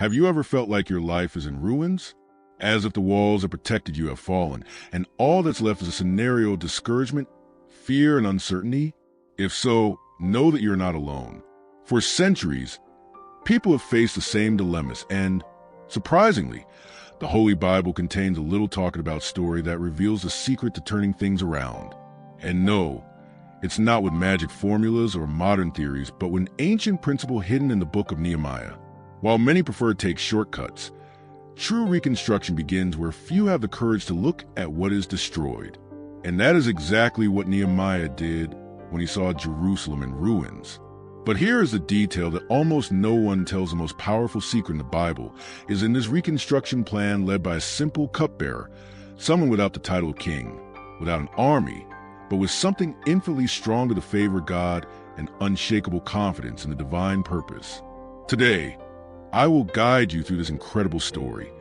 Have you ever felt like your life is in ruins? As if the walls that protected you have fallen, and all that's left is a scenario of discouragement, fear, and uncertainty? If so, know that you're not alone. For centuries, people have faced the same dilemmas, and, surprisingly, the Holy Bible contains a little talking about story that reveals the secret to turning things around. And no, it's not with magic formulas or modern theories, but with an ancient principle hidden in the book of Nehemiah. While many prefer to take shortcuts, true reconstruction begins where few have the courage to look at what is destroyed. And that is exactly what Nehemiah did when he saw Jerusalem in ruins. But here is the detail that almost no one tells. The most powerful secret in the Bible is in this reconstruction plan led by a simple cupbearer, someone without the title of king, without an army, but with something infinitely stronger to favor God and unshakable confidence in the divine purpose. Today, I will guide you through this incredible story,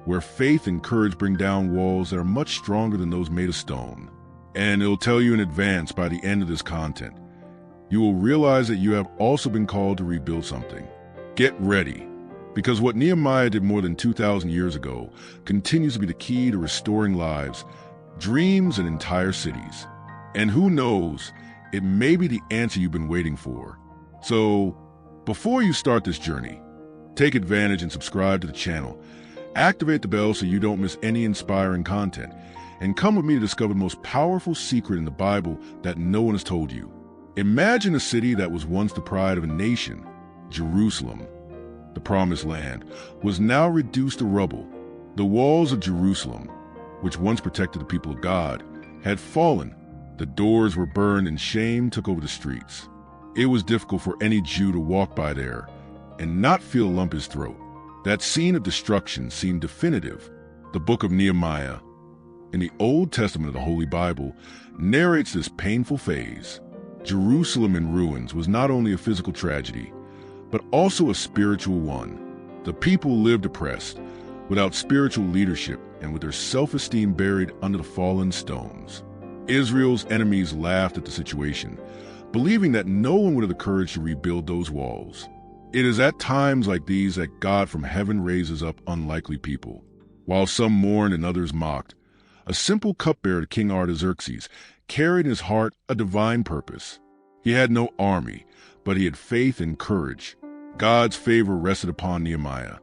where faith and courage bring down walls that are much stronger than those made of stone. And it'll tell you in advance by the end of this content, you will realize that you have also been called to rebuild something. Get ready, because what Nehemiah did more than 2,000 years ago continues to be the key to restoring lives, dreams, and entire cities. And who knows, it may be the answer you've been waiting for. So, before you start this journey, take advantage and subscribe to the channel. Activate the bell so you don't miss any inspiring content. And come with me to discover the most powerful secret in the Bible that no one has told you. Imagine a city that was once the pride of a nation. Jerusalem, the promised land, was now reduced to rubble. The walls of Jerusalem, which once protected the people of God, had fallen. The doors were burned and shame took over the streets. It was difficult for any Jew to walk by there and not feel a lump in his throat. That scene of destruction seemed definitive. The book of Nehemiah, in the Old Testament of the Holy Bible, narrates this painful phase. Jerusalem in ruins was not only a physical tragedy, but also a spiritual one. The people lived oppressed, without spiritual leadership, and with their self-esteem buried under the fallen stones. Israel's enemies laughed at the situation, believing that no one would have the courage to rebuild those walls. It is at times like these that God from heaven raises up unlikely people. While some mourned and others mocked, a simple cupbearer to King Artaxerxes carried in his heart a divine purpose. He had no army, but he had faith and courage. God's favor rested upon Nehemiah,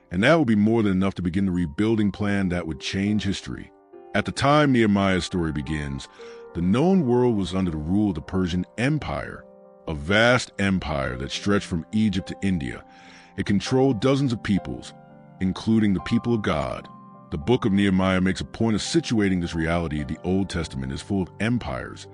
and that would be more than enough to begin the rebuilding plan that would change history. At the time Nehemiah's story begins, the known world was under the rule of the Persian Empire, a vast empire that stretched from Egypt to India. It controlled dozens of peoples, including the people of God. The book of Nehemiah makes a point of situating this reality. The Old Testament is full of empires,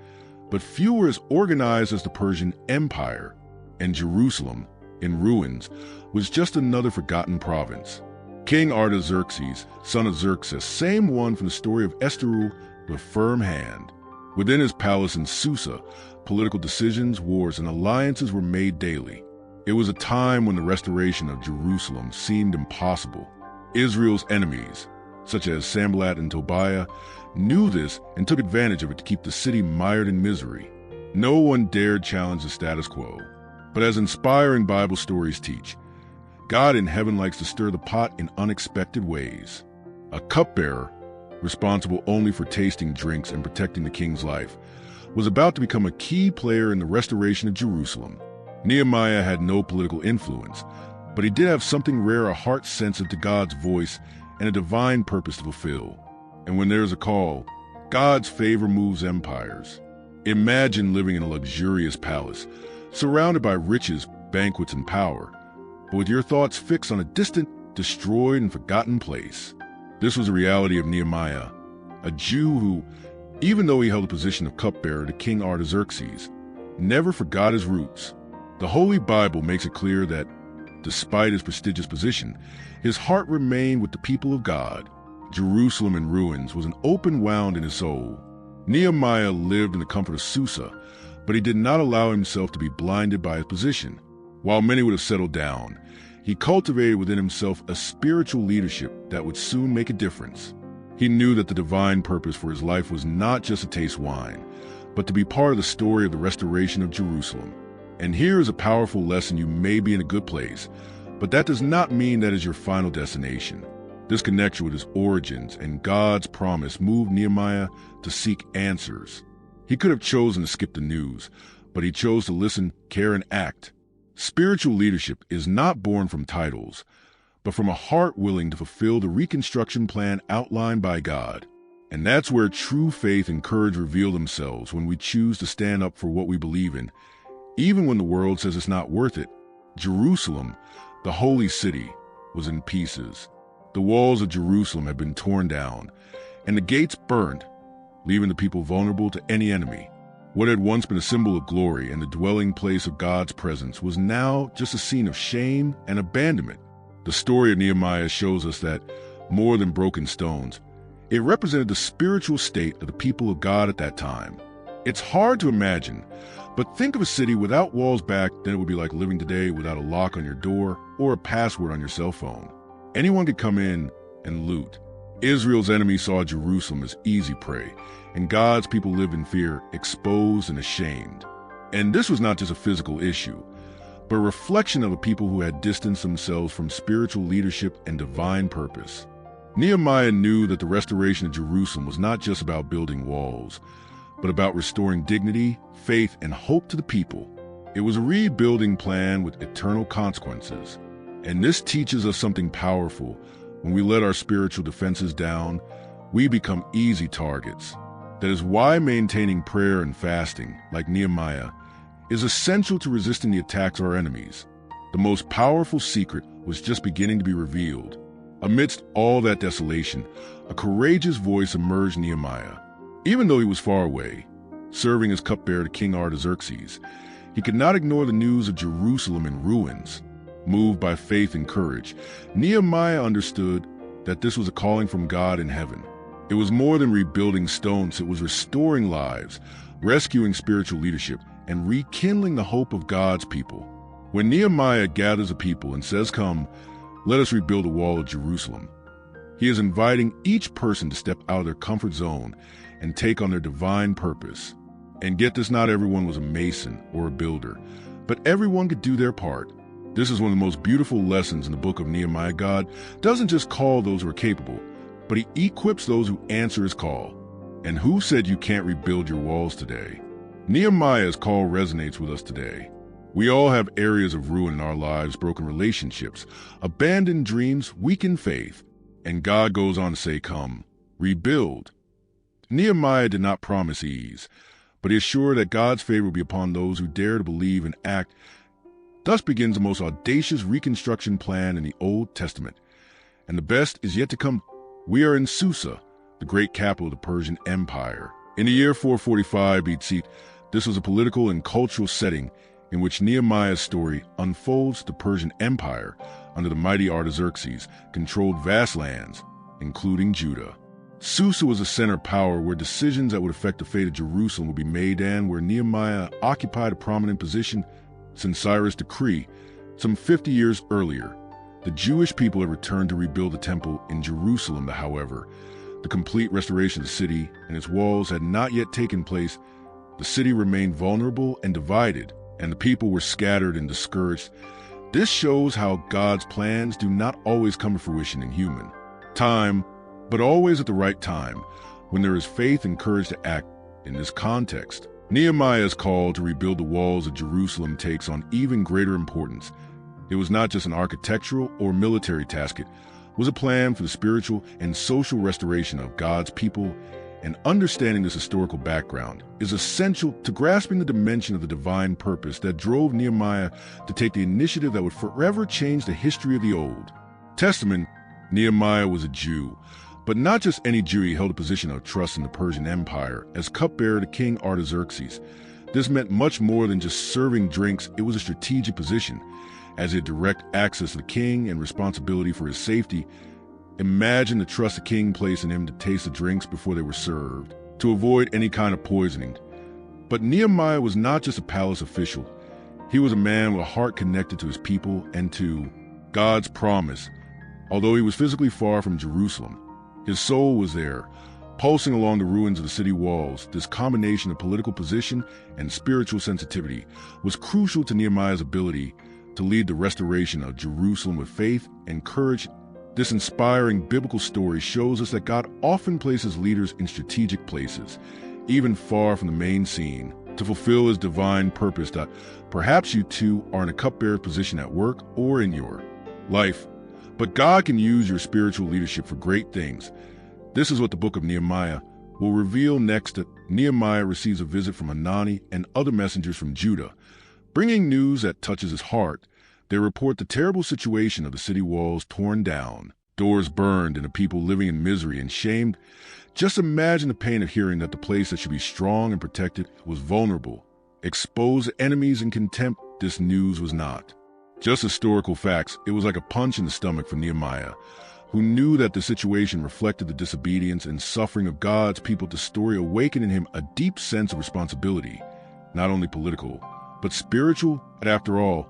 but few were as organized as the Persian Empire, and Jerusalem, in ruins, was just another forgotten province. King Artaxerxes, son of Xerxes, same one from the story of Esther, with a firm hand. Within his palace in Susa, political decisions, wars, and alliances were made daily. It was a time when the restoration of Jerusalem seemed impossible. Israel's enemies, such as Sanballat and Tobiah, knew this and took advantage of it to keep the city mired in misery. No one dared challenge the status quo. But as inspiring Bible stories teach, God in heaven likes to stir the pot in unexpected ways. A cupbearer, responsible only for tasting drinks and protecting the king's life, was about to become a key player in the restoration of Jerusalem. Nehemiah had no political influence, but he did have something rare, a heart sensitive to God's voice and a divine purpose to fulfill. And when there's a call, God's favor moves empires. Imagine living in a luxurious palace, surrounded by riches, banquets, and power, but with your thoughts fixed on a distant, destroyed, and forgotten place. This was the reality of Nehemiah, a Jew who, even though he held the position of cupbearer to King Artaxerxes, never forgot his roots. The Holy Bible makes it clear that, despite his prestigious position, his heart remained with the people of God. Jerusalem in ruins was an open wound in his soul. Nehemiah lived in the comfort of Susa, but he did not allow himself to be blinded by his position. While many would have settled down, he cultivated within himself a spiritual leadership that would soon make a difference. He knew that the divine purpose for his life was not just to taste wine, but to be part of the story of the restoration of Jerusalem. And here is a powerful lesson: you may be in a good place, But that does not mean that is your final destination. This connection with his origins and God's promise moved Nehemiah to seek answers. He could have chosen to skip the news, but he chose to listen, care, and act. Spiritual leadership is not born from titles, but from a heart willing to fulfill the reconstruction plan outlined by God. And that's where true faith and courage reveal themselves, when we choose to stand up for what we believe in, even when the world says it's not worth it. Jerusalem, the holy city, was in pieces. The walls of Jerusalem had been torn down, and the gates burned, leaving the people vulnerable to any enemy. What had once been a symbol of glory and the dwelling place of God's presence was now just a scene of shame and abandonment. The story of Nehemiah shows us that, more than broken stones, it represented the spiritual state of the people of God at that time. It's hard to imagine, but think of a city without walls back then it would be like living today without a lock on your door or a password on your cell phone. Anyone could come in and loot. Israel's enemies saw Jerusalem as easy prey, and God's people lived in fear, exposed and ashamed. And this was not just a physical issue, but a reflection of a people who had distanced themselves from spiritual leadership and divine purpose. Nehemiah knew that the restoration of Jerusalem was not just about building walls, but about restoring dignity, faith, and hope to the people. It was a rebuilding plan with eternal consequences. And this teaches us something powerful. When we let our spiritual defenses down, we become easy targets. That is why maintaining prayer and fasting, like Nehemiah, is essential to resisting the attacks of our enemies. The most powerful secret was just beginning to be revealed. Amidst all that desolation, a courageous voice emerged: Nehemiah. Even though he was far away, serving as cupbearer to King Artaxerxes, he could not ignore the news of Jerusalem in ruins. Moved by faith and courage, Nehemiah understood that this was a calling from God in heaven. It was more than rebuilding stones, it was restoring lives, rescuing spiritual leadership, and rekindling the hope of God's people. When Nehemiah gathers a people and says, "Come, let us rebuild the wall of Jerusalem," he is inviting each person to step out of their comfort zone and take on their divine purpose. And get this, not everyone was a mason or a builder, but everyone could do their part. This is one of the most beautiful lessons in the book of Nehemiah. God doesn't just call those who are capable, but he equips those who answer his call. And who said you can't rebuild your walls today? Nehemiah's call resonates with us today. We all have areas of ruin in our lives, broken relationships, abandoned dreams, weakened faith. And God goes on to say, "Come, rebuild." Nehemiah did not promise ease, but he assured that God's favor will be upon those who dare to believe and act. Thus begins the most audacious reconstruction plan in the Old Testament. And the best is yet to come. We are in Susa, the great capital of the Persian Empire. In the year 445 BC, this was a political and cultural setting in which Nehemiah's story unfolds. The Persian Empire, under the mighty Artaxerxes, controlled vast lands, including Judah. Susa was a center of power where decisions that would affect the fate of Jerusalem would be made, and where Nehemiah occupied a prominent position since Cyrus' decree some 50 years earlier. The Jewish people had returned to rebuild the temple in Jerusalem. However, the complete restoration of the city and its walls had not yet taken place. The city remained vulnerable and divided, and the people were scattered and discouraged. This shows how God's plans do not always come to fruition in human time, but always at the right time, when there is faith and courage to act. In this context, Nehemiah's call to rebuild the walls of Jerusalem takes on even greater importance. It was not just an architectural or military task, it was a plan for the spiritual and social restoration of God's people. And understanding this historical background is essential to grasping the dimension of the divine purpose that drove Nehemiah to take the initiative that would forever change the history of the Old Testament. Nehemiah was a Jew, but not just any Jew. He held a position of trust in the Persian Empire as cupbearer to King Artaxerxes. This meant much more than just serving drinks. It was a strategic position, as he had direct access to the king and responsibility for his safety. Imagine the trust the king placed in him to taste the drinks before they were served, to avoid any kind of poisoning. But Nehemiah was not just a palace official. He was a man with a heart connected to his people and to God's promise. Although he was physically far from Jerusalem, his soul was there, pulsing along the ruins of the city walls. This combination of political position and spiritual sensitivity was crucial to Nehemiah's ability to lead the restoration of Jerusalem with faith and courage. This inspiring biblical story shows us that God often places leaders in strategic places, even far from the main scene, to fulfill his divine purpose. Perhaps you too are in a cupbearer position at work or in your life, but God can use your spiritual leadership for great things. This is what the book of Nehemiah will reveal next. That Nehemiah receives a visit from Hanani and other messengers from Judah, bringing news that touches his heart. They report the terrible situation of the city walls torn down, doors burned, and the people living in misery and shame. Just imagine the pain of hearing that the place that should be strong and protected was vulnerable, exposed to enemies and contempt. This news was not just historical facts. It was like a punch in the stomach for Nehemiah, who knew that the situation reflected the disobedience and suffering of God's people. The story awakened in him a deep sense of responsibility, not only political, but spiritual. And after all,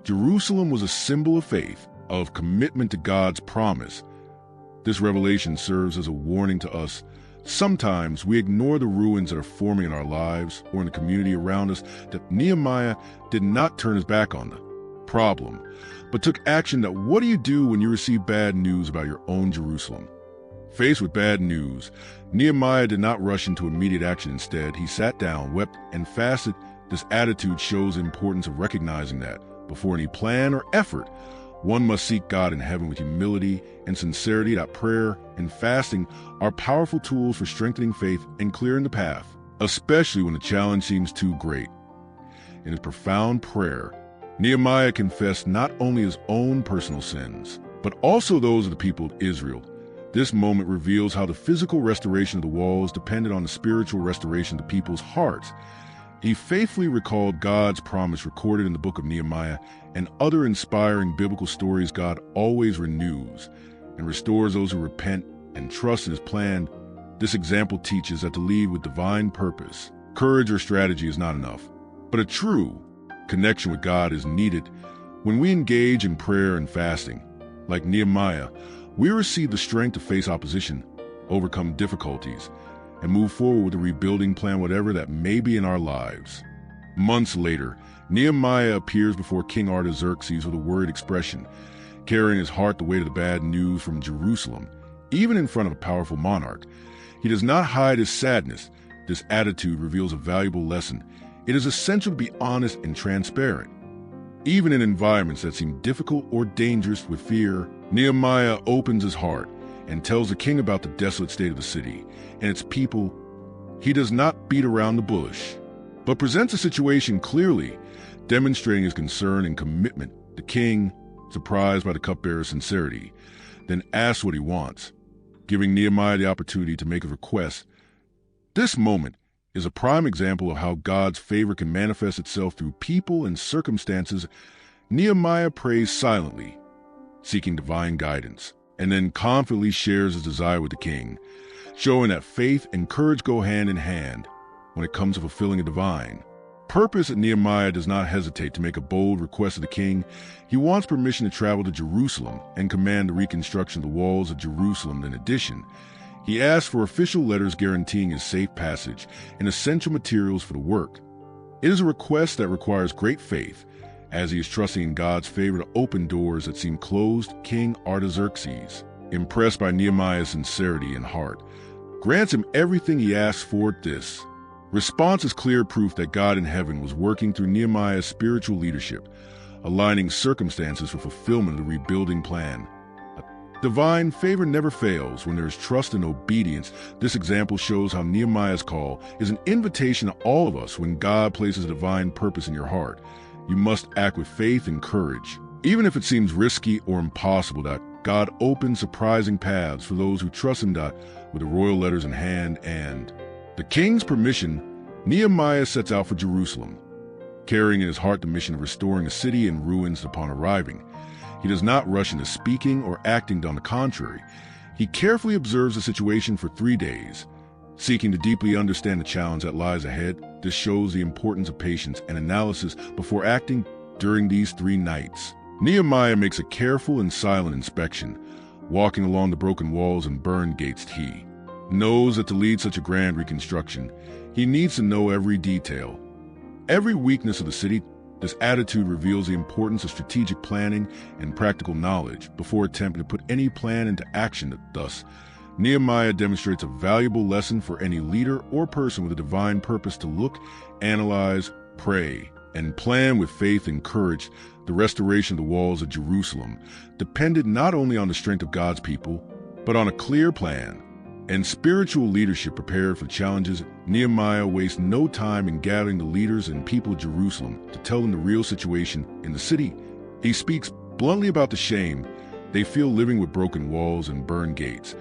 Jerusalem was a symbol of faith, of commitment to God's promise. This revelation serves as a warning to us. Sometimes we ignore the ruins that are forming in our lives or in the community around us. That Nehemiah did not turn his back on the problem, but took action. That what do you do when you receive bad news about your own Jerusalem? Faced with bad news, Nehemiah did not rush into immediate action. Instead, he sat down, wept, and fasted. This attitude shows the importance of recognizing that before any plan or effort, one must seek God in heaven with humility and sincerity. That prayer and fasting are powerful tools for strengthening faith and clearing the path, especially when the challenge seems too great. In his profound prayer, Nehemiah confessed not only his own personal sins, but also those of the people of Israel. This moment reveals how the physical restoration of the walls depended on the spiritual restoration of the people's hearts. He faithfully recalled God's promise recorded in the book of Nehemiah and other inspiring biblical stories. God always renews and restores those who repent and trust in his plan. This example teaches that to lead with divine purpose, courage or strategy is not enough, but a true connection with God is needed. When we engage in prayer and fasting, like Nehemiah, we receive the strength to face opposition, overcome difficulties, and move forward with a rebuilding plan, whatever that may be in our lives. Months later, Nehemiah appears before King Artaxerxes with a worried expression, carrying in his heart the weight of the bad news from Jerusalem. Even in front of a powerful monarch, he does not hide his sadness. This attitude reveals a valuable lesson. It is essential to be honest and transparent. Even in environments that seem difficult or dangerous with fear, Nehemiah opens his heart and tells the king about the desolate state of the city and its people. He does not beat around the bush, but presents the situation clearly, demonstrating his concern and commitment. The king, surprised by the cupbearer's sincerity, then asks what he wants, giving Nehemiah the opportunity to make a request. This moment is a prime example of how God's favor can manifest itself through people and circumstances. Nehemiah prays silently, seeking divine guidance, and then confidently shares his desire with the king, showing that faith and courage go hand in hand when it comes to fulfilling a divine purpose. That Nehemiah does not hesitate to make a bold request of the king. He wants permission to travel to Jerusalem and command the reconstruction of the walls of Jerusalem. In addition, he asks for official letters guaranteeing his safe passage and essential materials for the work. It is a request that requires great faith, as he is trusting in God's favor to open doors that seem closed. King Artaxerxes, impressed by Nehemiah's sincerity and heart, grants him everything he asks for. This response is clear proof that God in heaven was working through Nehemiah's spiritual leadership, aligning circumstances for fulfillment of the rebuilding plan. Divine favor never fails when there is trust and obedience. This example shows how Nehemiah's call is an invitation to all of us. When God places a divine purpose in your heart, you must act with faith and courage. Even if it seems risky or impossible, that God opens surprising paths for those who trust him. With the royal letters in hand and the king's permission, Nehemiah sets out for Jerusalem, carrying in his heart the mission of restoring a city in ruins. Upon arriving, he does not rush into speaking or acting. On the contrary, he carefully observes the situation for 3 days, seeking to deeply understand the challenge that lies ahead. This shows the importance of patience and analysis before acting. During these 3 nights, Nehemiah makes a careful and silent inspection, walking along the broken walls and burned gates. He knows that to lead such a grand reconstruction, he needs to know every detail, every weakness of the city. This attitude reveals the importance of strategic planning and practical knowledge before attempting to put any plan into action. Thus, Nehemiah demonstrates a valuable lesson for any leader or person with a divine purpose to look, analyze, pray, and plan with faith and courage. The restoration of the walls of Jerusalem depended not only on the strength of God's people, but on a clear plan and spiritual leadership prepared for challenges. Nehemiah wastes no time in gathering the leaders and people of Jerusalem to tell them the real situation in the city. He speaks bluntly about the shame they feel living with broken walls and burned gates,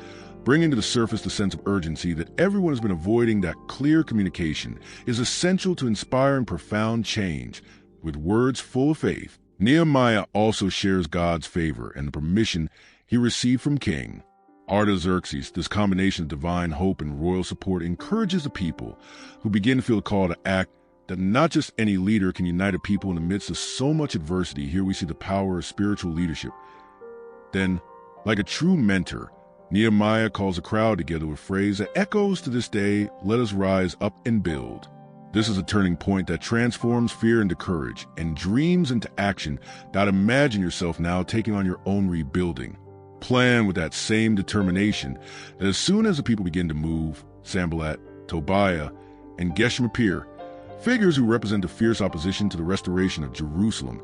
bringing to the surface the sense of urgency that everyone has been avoiding. That clear communication is essential to inspiring profound change. With words full of faith, Nehemiah also shares God's favor and the permission he received from King Artaxerxes. This combination of divine hope and royal support encourages the people, who begin to feel called to act, that not just any leader can unite a people in the midst of so much adversity. Here we see the power of spiritual leadership. Then, like a true mentor, Nehemiah calls the crowd together with a phrase that echoes to this day: "Let us rise up and build." This is a turning point that transforms fear into courage and dreams into action. Imagine yourself now taking on your own rebuilding plan with that same determination, that as soon as the people begin to move, Sanballat, Tobiah, and Geshem appear, figures who represent the fierce opposition to the restoration of Jerusalem.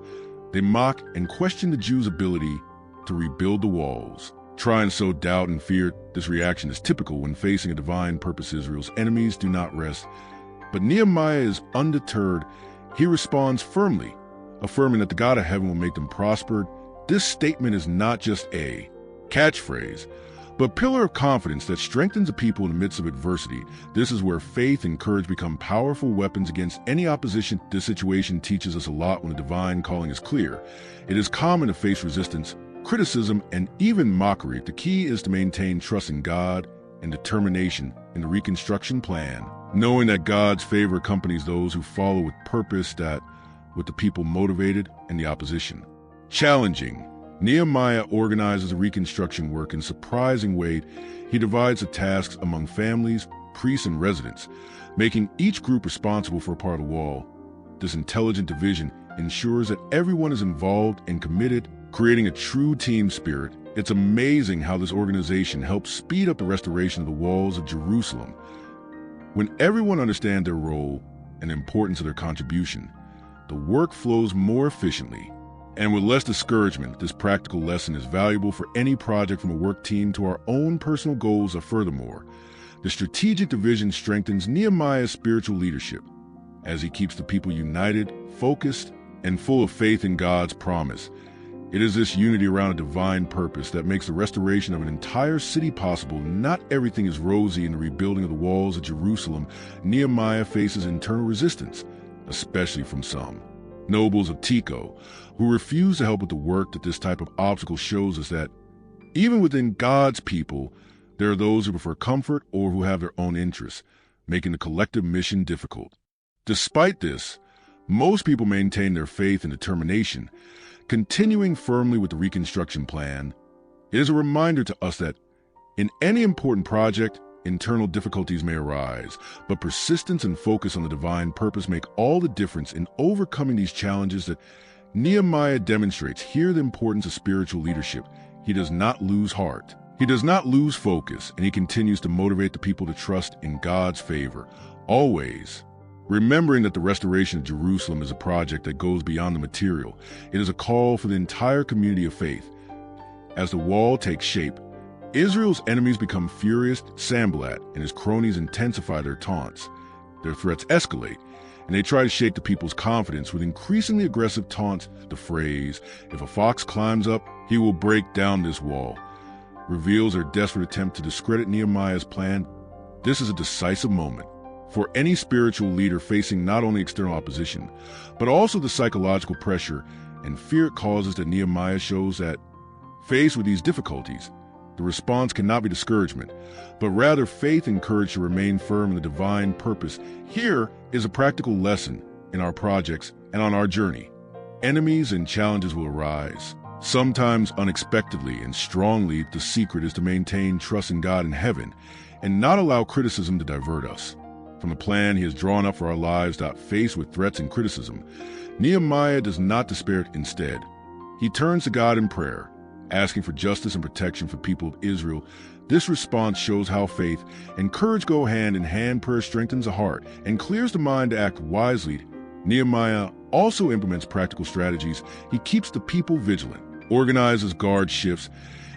They mock and question the Jews' ability to rebuild the walls, trying to sow doubt and fear. This reaction is typical when facing a divine purpose. Israel's enemies do not rest. But Nehemiah is undeterred. He responds firmly, affirming that the God of heaven will make them prosper. This statement is not just a catchphrase, but a pillar of confidence that strengthens the people in the midst of adversity. This is where faith and courage become powerful weapons against any opposition. This situation teaches us a lot when the divine calling is clear. It is common to face resistance, criticism, and even mockery. The key is to maintain trust in God and determination in the reconstruction plan, knowing that God's favor accompanies those who follow with purpose, that with the people motivated and the opposition challenging. Nehemiah organizes the reconstruction work in a surprising way. He divides the tasks among families, priests, and residents, making each group responsible for a part of the wall. This intelligent division ensures that everyone is involved and committed, creating a true team spirit. It's amazing how this organization helps speed up the restoration of the walls of Jerusalem. When everyone understands their role and the importance of their contribution, the work flows more efficiently. And with less discouragement, this practical lesson is valuable for any project, from a work team to our own personal goals. Furthermore, the strategic division strengthens Nehemiah's spiritual leadership as he keeps the people united, focused, and full of faith in God's promise. It is this unity around a divine purpose that makes the restoration of an entire city possible. Not everything is rosy in the rebuilding of the walls of Jerusalem. Nehemiah faces internal resistance, especially from some nobles of Tekoa, who refuse to help with the work. That this type of obstacle shows us that even within God's people, there are those who prefer comfort or who have their own interests, making the collective mission difficult. Despite this, most people maintain their faith and determination, continuing firmly with the reconstruction plan. It is a reminder to us that in any important project, internal difficulties may arise, but persistence and focus on the divine purpose make all the difference in overcoming these challenges. That Nehemiah demonstrates here the importance of spiritual leadership. He does not lose heart. He does not lose focus, and he continues to motivate the people to trust in God's favor, always remembering that the restoration of Jerusalem is a project that goes beyond the material. It is a call for the entire community of faith. As the wall takes shape, Israel's enemies become furious. Sanballat and his cronies intensify their taunts. Their threats escalate, and they try to shake the people's confidence with increasingly aggressive taunts. The phrase, "If a fox climbs up, he will break down this wall," reveals their desperate attempt to discredit Nehemiah's plan. This is a decisive moment for any spiritual leader facing not only external opposition, but also the psychological pressure and fear it causes. That Nehemiah shows that, faced with these difficulties, the response cannot be discouragement, but rather faith and courage to remain firm in the divine purpose. Here is a practical lesson in our projects and on our journey. Enemies and challenges will arise, sometimes unexpectedly and strongly. The secret is to maintain trust in God in heaven and not allow criticism to divert us from the plan he has drawn up for our lives. Faced with threats and criticism, Nehemiah does not despair. Instead, he turns to God in prayer, asking for justice and protection for the people of Israel. This response shows how faith and courage go hand in hand. Prayer strengthens the heart and clears the mind to act wisely. Nehemiah also implements practical strategies. He keeps the people vigilant, organizes guard shifts,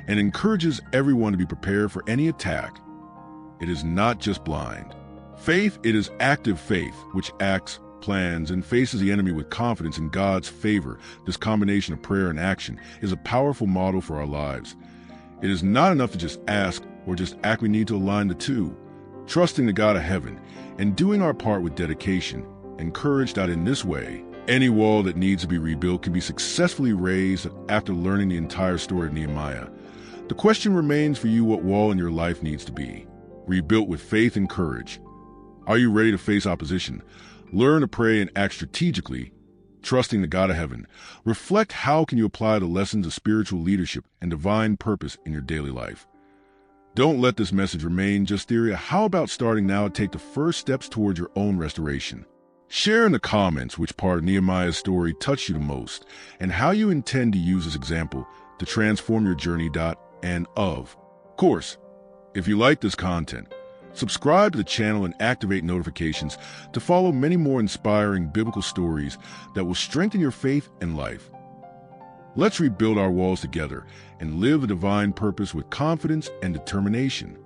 and encourages everyone to be prepared for any attack. It is not just blind faith, it is active faith, which acts, plans, and faces the enemy with confidence in God's favor. This combination of prayer and action is a powerful model for our lives. It is not enough to just ask or just act. We need to align the two, trusting the God of heaven and doing our part with dedication and courage. In this way, any wall that needs to be rebuilt can be successfully raised. After learning the entire story of Nehemiah, the question remains for you: what wall in your life needs to be rebuilt with faith and courage? Are you ready to face opposition? Learn to pray and act strategically, trusting the God of heaven. Reflect: how can you apply the lessons of spiritual leadership and divine purpose in your daily life? Don't let this message remain just theory. How about starting now to take the first steps towards your own restoration? Share in the comments which part of Nehemiah's story touched you the most and how you intend to use this example to transform your journey. Of course, if you like this content, subscribe to the channel and activate notifications to follow many more inspiring biblical stories that will strengthen your faith and life. Let's rebuild our walls together and live the divine purpose with confidence and determination.